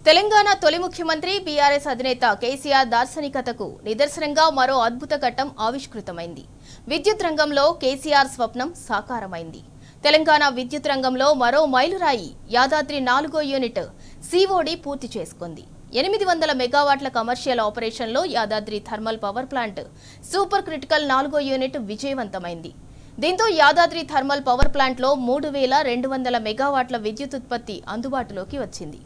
తెలంగాణ తొలి ముఖ్యమంత్రి బీఆర్ఎస్ అధినేత కేసీఆర్ దార్శనికతకు నిదర్శనంగా మరో అద్భుత ఘట్టం ఆవిష్కృతమైంది. విద్యుత్ రంగంలో కేసీఆర్ స్వప్నం సాకారమైంది. తెలంగాణ విద్యుత్ రంగంలో మరో మైలురాయి యాదాద్రి 4వ యూనిట్ సిఓడి పూర్తి చేసుకుంది. 800 మెగావాట్ల కమర్షియల్ ఆపరేషన్లో Yadadri thermal power plant super critical 4వ యూనిట్ విజయవంతమైంది. దీంతో యాదాద్రి థర్మల్ పవర్ ప్లాంట్లో 3200 మెగావాట్ల విద్యుత్ ఉత్పత్తి అందుబాటులోకి వచ్చింది.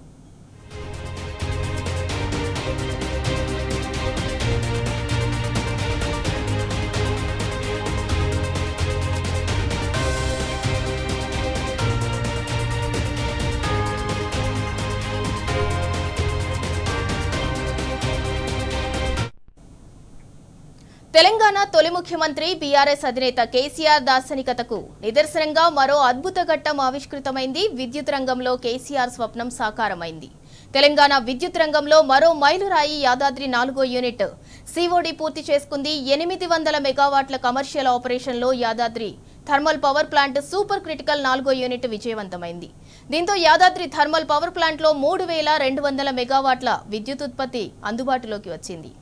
తెలంగాణ తొలి ముఖ్యమంత్రి బీఆర్ఎస్ అధినేత కేసీఆర్ దార్శనికతకు నిదర్శనంగా మరో అద్భుత ఘట్టం ఆవిష్కృతమైంది. విద్యుత్ రంగంలో కేసీఆర్ స్వప్నం సాకారమైంది. తెలంగాణ విద్యుత్ రంగంలో మరో మైలురాయి యాదాద్రి 4వ యూనిట్ సిఓడి పూర్తి చేసుకుంది. 800 మెగావాట్ల కమర్షియల్ ఆపరేషన్లో Yadadri thermal power plant super critical 4వ యూనిట్ విజయవంతమైంది. దీంతో యాదాద్రి థర్మల్ పవర్ ప్లాంట్లో 3200 మెగావాట్ల విద్యుత్ ఉత్పత్తి అందుబాటులోకి వచ్చింది.